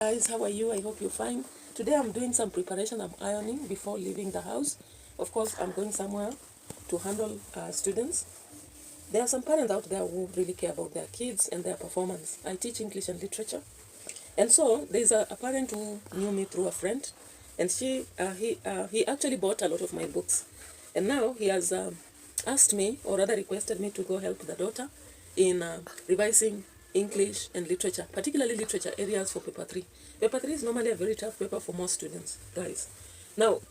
Guys, how are you? I hope you're fine. Today I'm doing some preparation. I'm ironing before leaving the house. Of course, I'm going somewhere to handle students. There are some parents out there who really care about their kids and their performance. I teach English and literature. And so there's a parent who knew me through a friend, and he actually bought a lot of my books. And now he has asked me, or rather requested me, to go help the daughter in revising English and literature, particularly literature areas for paper 3. Paper 3 is normally a very tough paper for most students, guys. Now,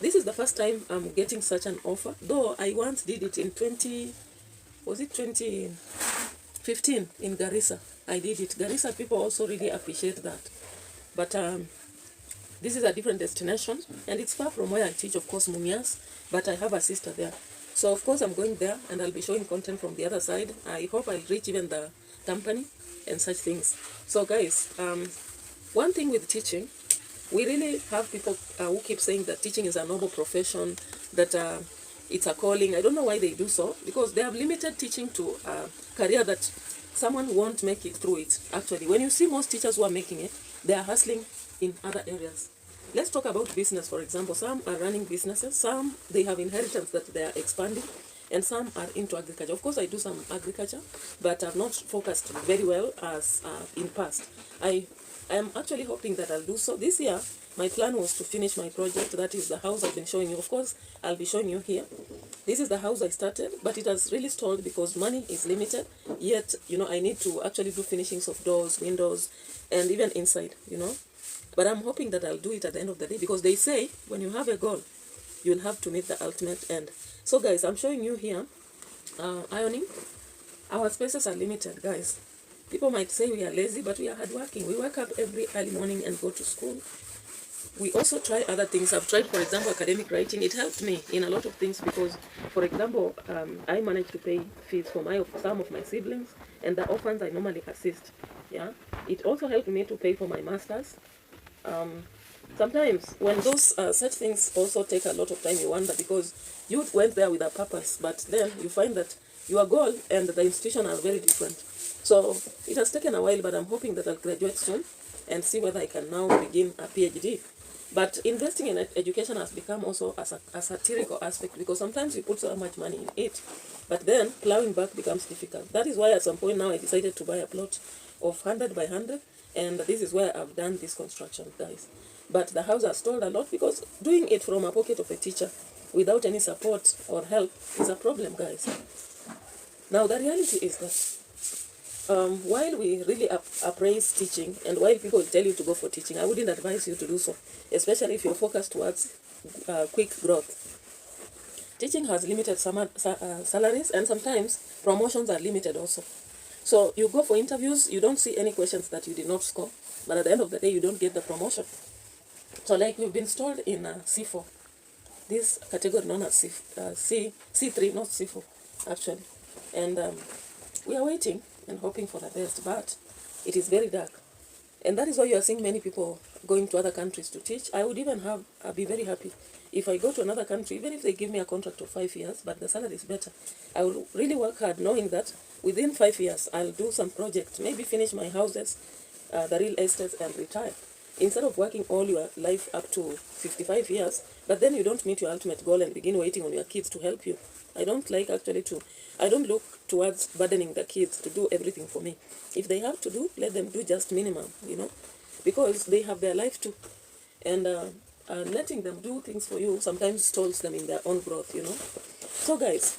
this is the first time I'm getting such an offer, though I once did it in 2015 in Garissa. I did it. Garissa people also really appreciate that. But this is a different destination, and it's far from where I teach, of course, Mumias, but I have a sister there. So, of course, I'm going there, and I'll be showing content from the other side. I hope I'll reach even the company and such things. So, guys, one thing with teaching, we really have people who keep saying that teaching is a noble profession, that it's a calling. I don't know why they do so, because they have limited teaching to a career that someone won't make it through it. Actually, when you see most teachers who are making it, they are hustling in other areas. Let's talk about business, for example. Some are running businesses, some they have inheritance that they are expanding, and some are into agriculture. Of course, I do some agriculture, but I've not focused very well as in past. I am actually hoping that I'll do so this year. My plan was to finish my project. That is the house I've been showing you. Of course, I'll be showing you here. This is the house I started, but it has really stalled because money is limited. Yet, I need to actually do finishings of doors, windows, and even inside, But I'm hoping that I'll do it at the end of the day, because they say when you have a goal, you'll have to meet the ultimate end. So, guys, I'm showing you here ironing. Our spaces are limited, guys. People might say we are lazy, but we are hardworking. We wake up every early morning and go to school. We also try other things. I've tried, for example, academic writing. It helped me in a lot of things because, for example, I managed to pay fees for some of my siblings, and the orphans I normally assist. Yeah, it also helped me to pay for my masters. Sometimes when those such things also take a lot of time, you wonder, because you went there with a purpose, but then you find that your goal and the institution are very different. So it has taken a while, but I'm hoping that I'll graduate soon and see whether I can now begin a PhD. But investing in education has become also a satirical aspect, because sometimes you put so much money in it, but then plowing back becomes difficult. That is why at some point now I decided to buy a plot of 100 by 100, and this is where I've done this construction, guys. But the house has stalled a lot because doing it from a pocket of a teacher without any support or help is a problem, guys. Now, the reality is that while we really appraise teaching, and while people tell you to go for teaching, I wouldn't advise you to do so, especially if you're focused towards quick growth. Teaching has limited salaries, and sometimes promotions are limited also. So you go for interviews, you don't see any questions that you did not score, but at the end of the day, you don't get the promotion. So like we've been stalled in C4, this category known as C3, not C4, actually. And we are waiting and hoping for the best, but it is very dark. And that is why you are seeing many people going to other countries to teach. I would even be very happy if I go to another country, even if they give me a contract of 5 years, but the salary is better. I will really work hard knowing that within 5 years, I'll do some project, maybe finish my houses, the real estates, and retire. Instead of working all your life up to 55 years, but then you don't meet your ultimate goal and begin waiting on your kids to help you. I don't look towards burdening the kids to do everything for me. If they have to do, let them do just minimum, because they have their life too. And letting them do things for you sometimes stalls them in their own growth, So guys,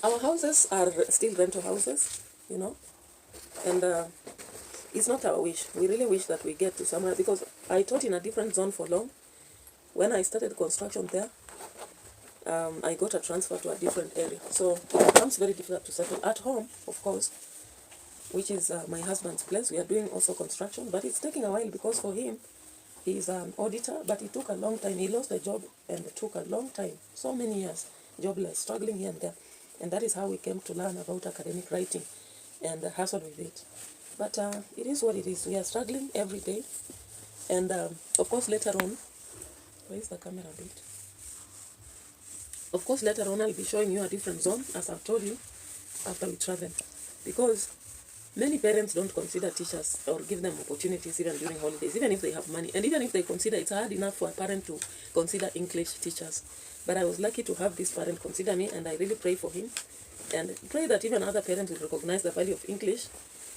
our houses are still rental houses, and it's not our wish. We really wish that we get to somewhere, because I taught in a different zone for long. When I started construction there, I got a transfer to a different area. So it becomes very difficult to settle at home, of course, which is my husband's place. We are doing also construction, but it's taking a while because for him, he's an auditor, but it took a long time. He lost the job and it took a long time, so many years, jobless, struggling here and there. And that is how we came to learn about academic writing and hustle with it. But it is what it is. We are struggling every day. And of course, later on, where is the camera bit? Of course, later on, I'll be showing you a different zone, as I've told you, after we travel. Because Many parents don't consider teachers or give them opportunities even during holidays, even if they have money. And even if they consider, it's hard enough for a parent to consider English teachers. But I was lucky to have this parent consider me, and I really pray for him. And pray that even other parents will recognize the value of English,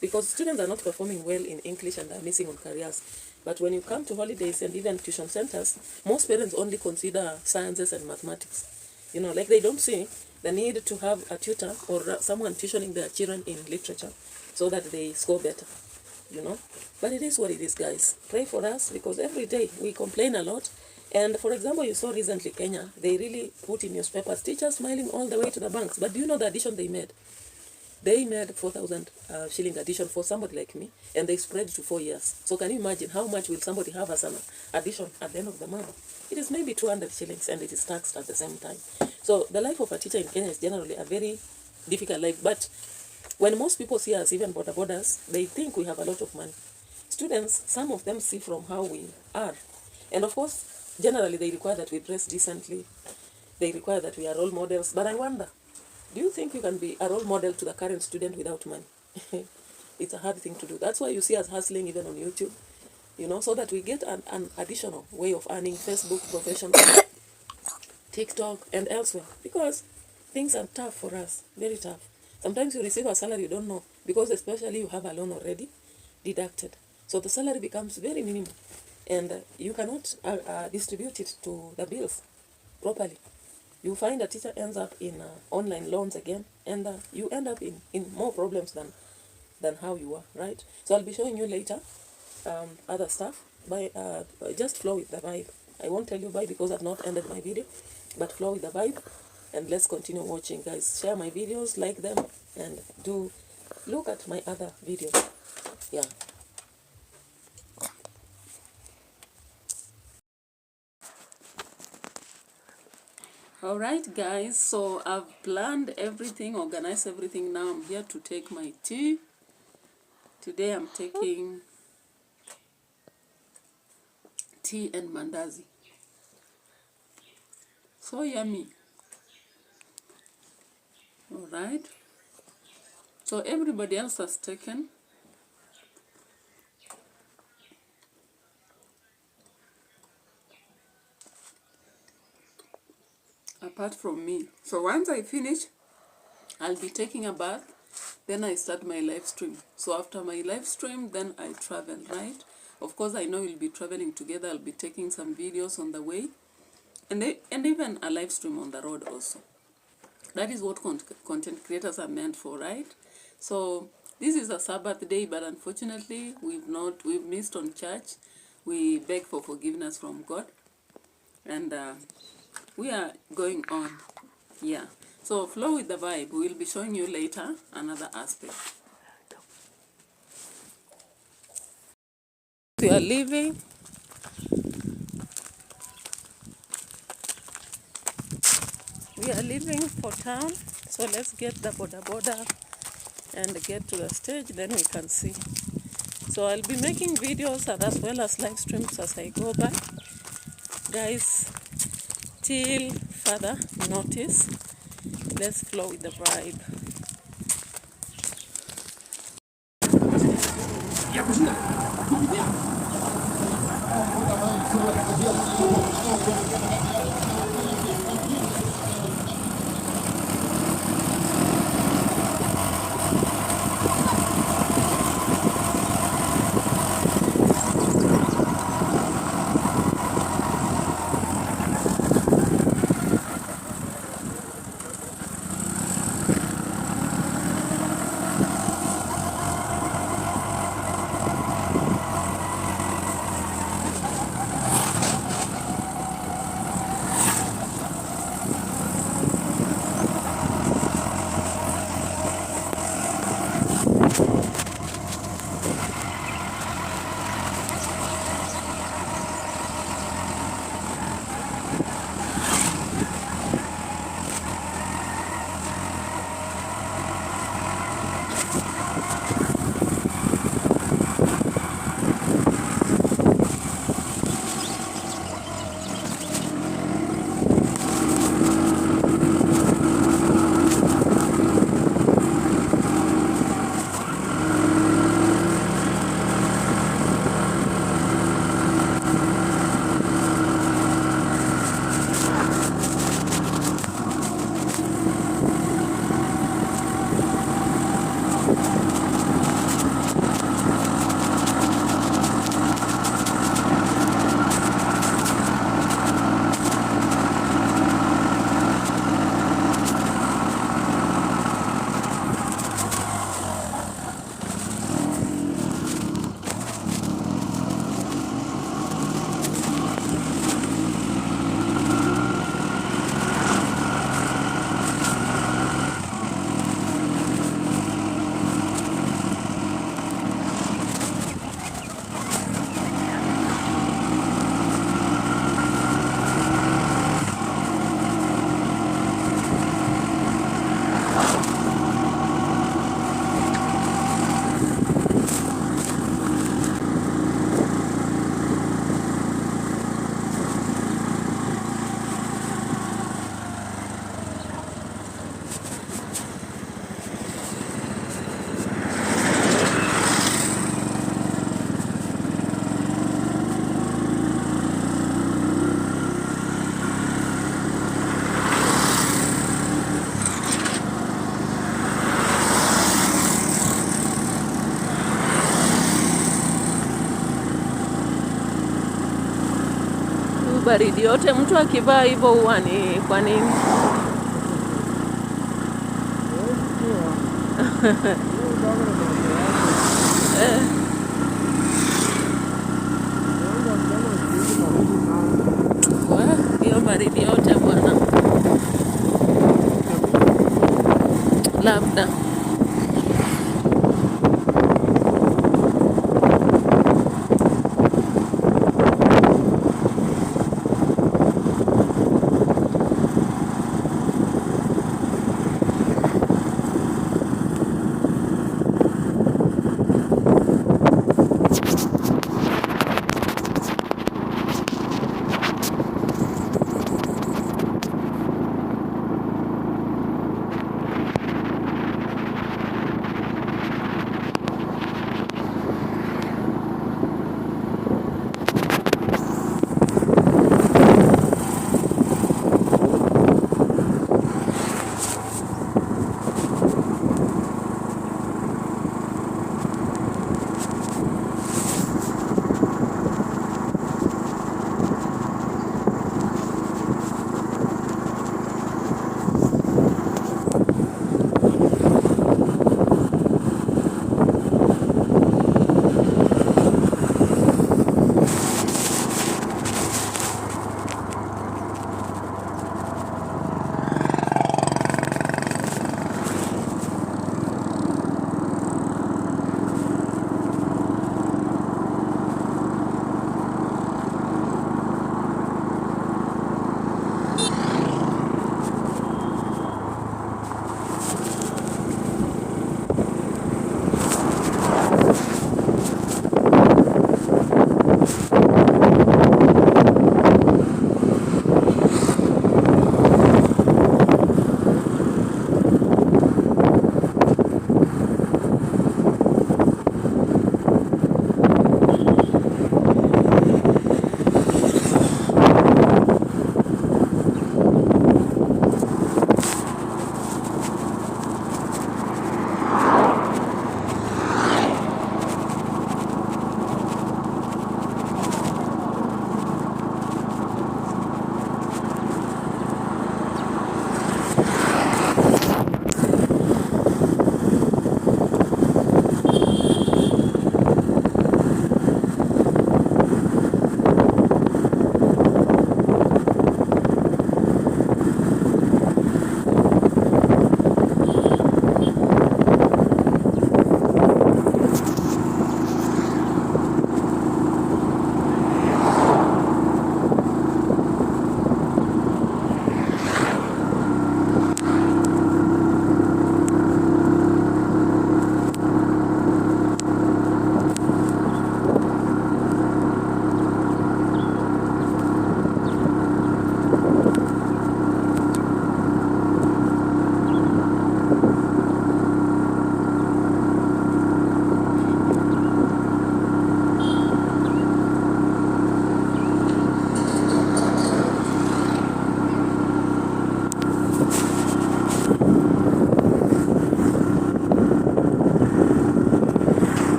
because students are not performing well in English and are missing on careers. But when you come to holidays and even tuition centers, most parents only consider sciences and mathematics. You know, like they don't see the need to have a tutor or someone tuitioning their children in literature so that they score better, you know. But it is what it is, guys. Pray for us, because every day we complain a lot. And for example, you saw recently Kenya, they really put in newspapers, teachers smiling all the way to the banks. But do you know the addition they made? They made 4,000 shilling addition for somebody like me, and they spread to 4 years. So can you imagine how much will somebody have as an addition at the end of the month? It is maybe 200 shillings, and it is taxed at the same time. So the life of a teacher in Kenya is generally a very difficult life. But when most people see us, even border borders, they think we have a lot of money. Students, some of them see from how we are. And of course, generally they require that we dress decently. They require that we are role models. But I wonder, do you think you can be a role model to the current student without money? It's a hard thing to do. That's why you see us hustling even on YouTube, you know, so that we get an additional way of earning. Facebook, professional, TikTok, and elsewhere. Because things are tough for us, very tough. Sometimes you receive a salary you don't know, because especially you have a loan already deducted. So the salary becomes very minimal, and you cannot distribute it to the bills properly. You find a teacher ends up in online loans again, and you end up in more problems than how you were, right? So I'll be showing you later other stuff. Just flow with the vibe. I won't tell you why, because I've not ended my video, but flow with the vibe, and let's continue watching, guys. Share my videos, like them, and do look at my other videos. Yeah. Alright, guys, so I've planned everything, organized everything. Now I'm here to take my tea. Today I'm taking tea and mandazi. So yummy. Alright. So everybody else has taken. Apart from me. So once I finish, I'll be taking a bath. Then I start my live stream. So after my live stream, then I travel, right? Of course, I know we'll be traveling together. I'll be taking some videos on the way. And even a live stream on the road also. That is what content creators are meant for, right? So this is a Sabbath day, but unfortunately, we've missed on church. We beg for forgiveness from God. And we are going on. Yeah. So flow with the vibe. We'll be showing you later another aspect. We are leaving. We are leaving for town. So let's get the boda and get to the stage, then we can see. So I'll be making videos and as well as live streams as I go by. Guys, till further notice, let's flow with the vibe. baridi yote mtu akivaa hivyo huwa ni kwa nini? Hiyo baridi yote bwana, labda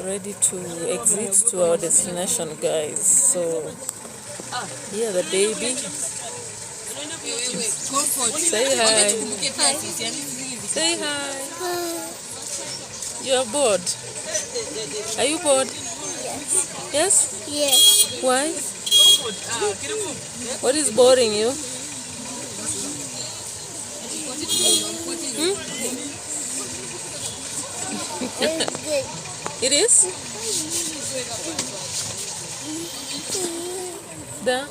ready to exit to our destination, guys. So here the baby. Say hi. Say hi. You are bored. Are you bored? Yes. Yes. Why? What is boring you? It is? Da.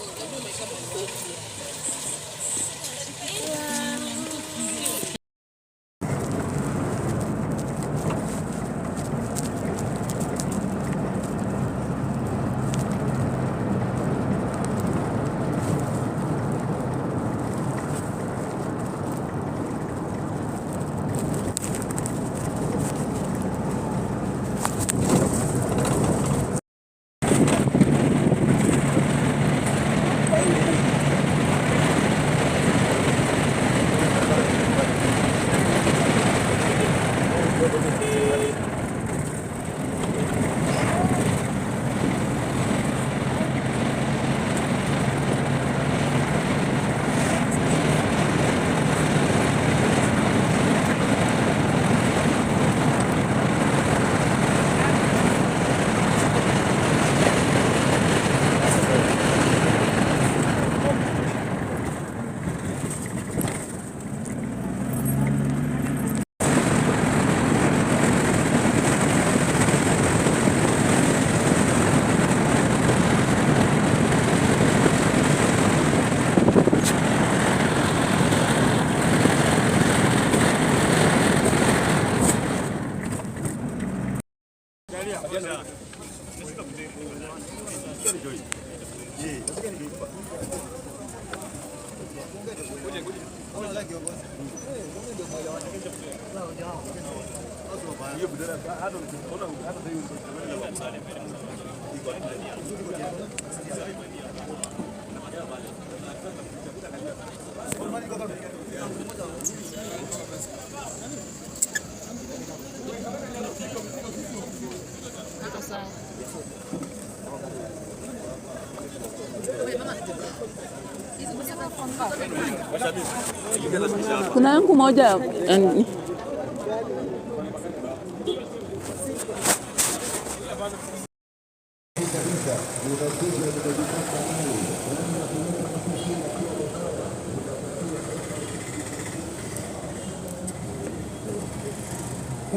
Kuna yangu moja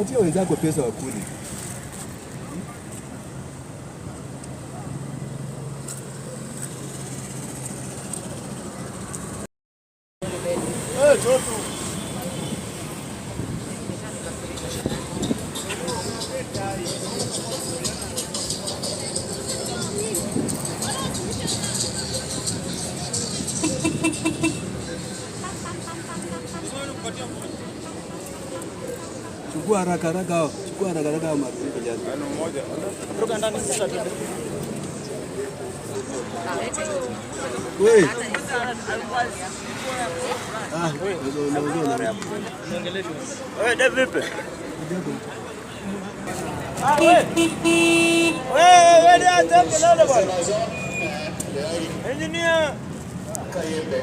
patia wenzako pesa wakuli. Chukua haraka haraka, chukua haraka haraka marafiki jana. Ano mmoja. Kutoka ndani sasa tu. Wewe. Wewe. Wewe David vipi? Wewe. Wewe ndio atamke nalo bwana. Engineer. Kayembe.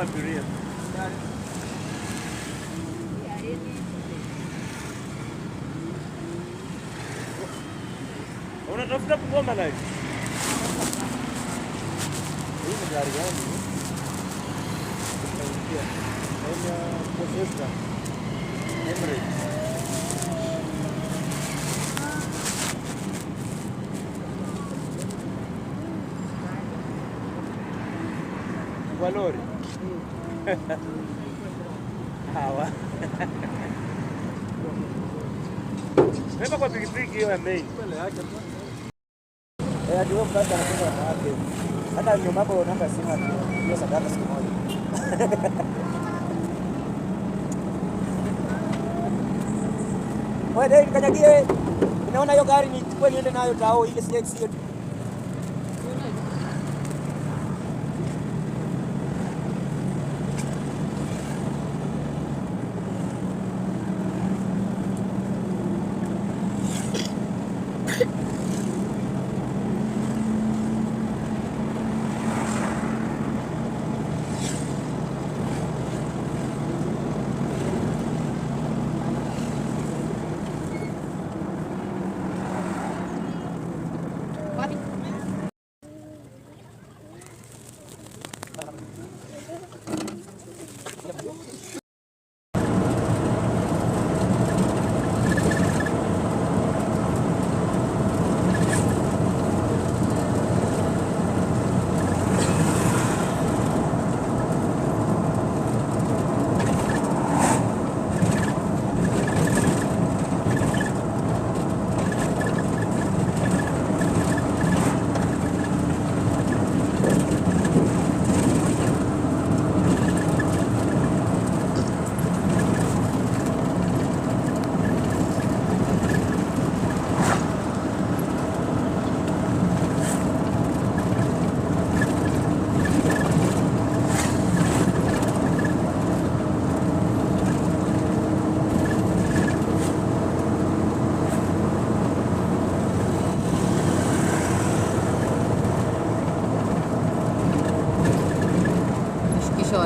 Abiria. Unatafuta kugoma naye? Hii ni gari gani? Emirates. Valori. Hawa. Beba kwa pikipiki hiyo ya main. Ndio mkata anasema wake. Hata nyuma hapo namba simu hiyo sadaka siku moja. Wewe kanyagie. Unaona hiyo gari ni kweli niende nayo tao ile CX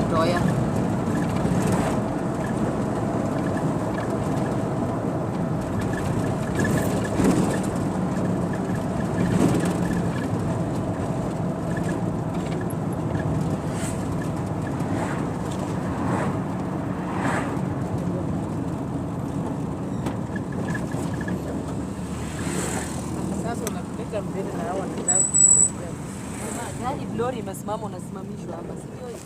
Matoya. Sasa unapeleka mbele na hao wanataka. Gari lori imesimama, unasimamishwa hapa, si ndio?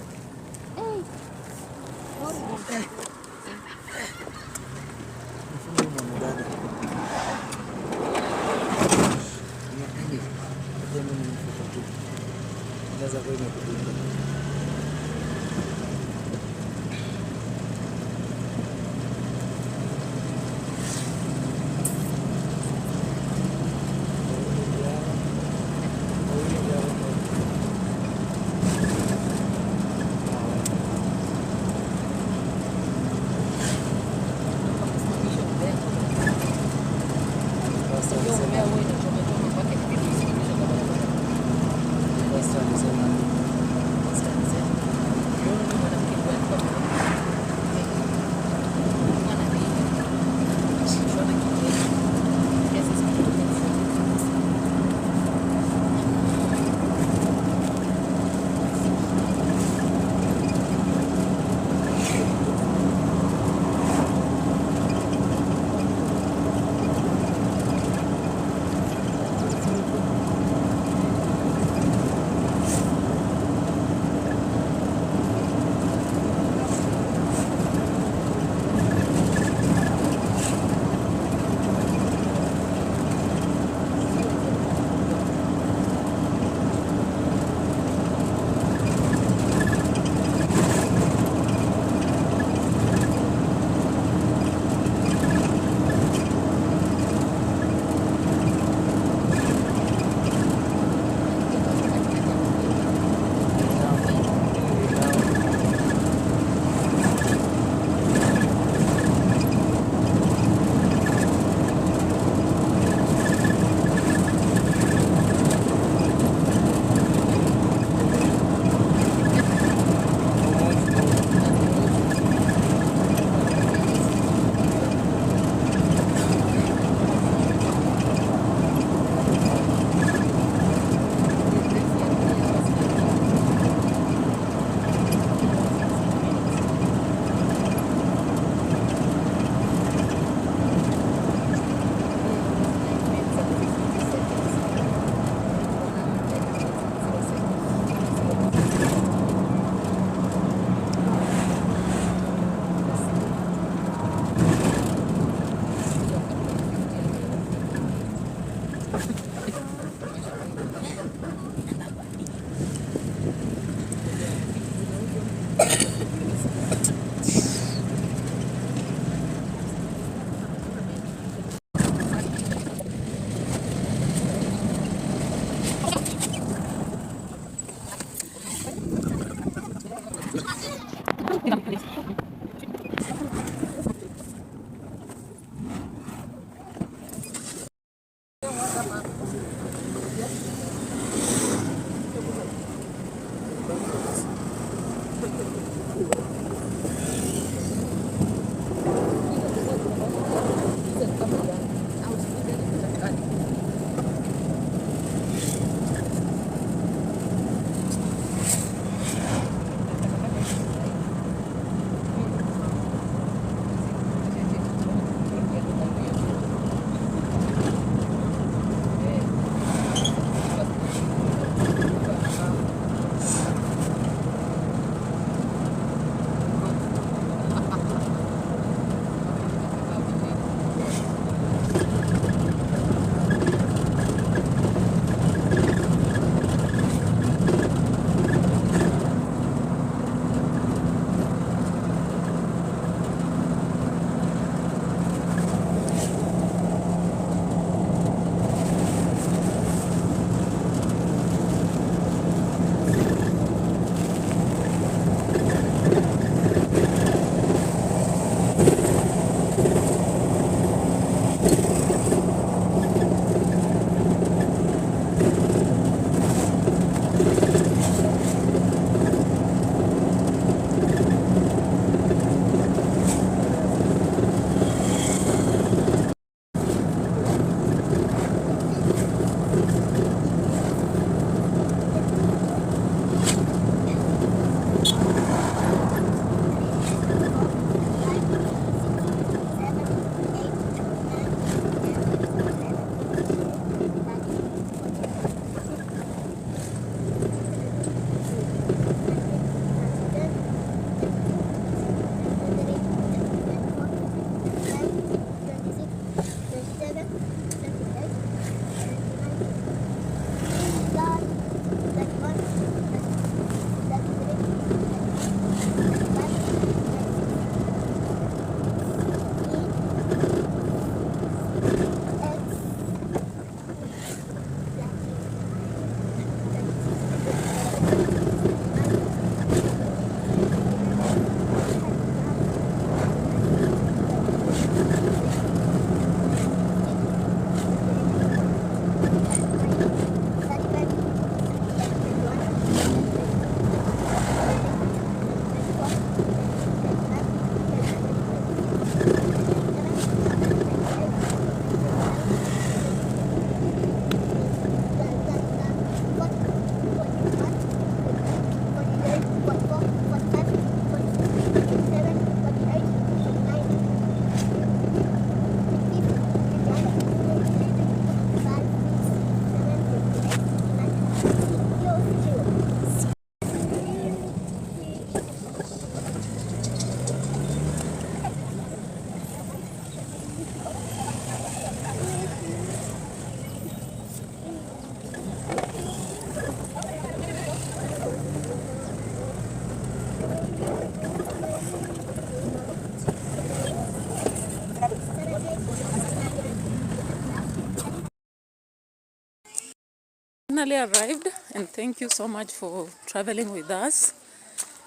finally arrived, and thank you so much for traveling with us.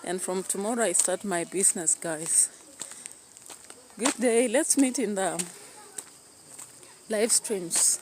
And from tomorrow I start my business, guys. Good day. Let's meet in the live streams.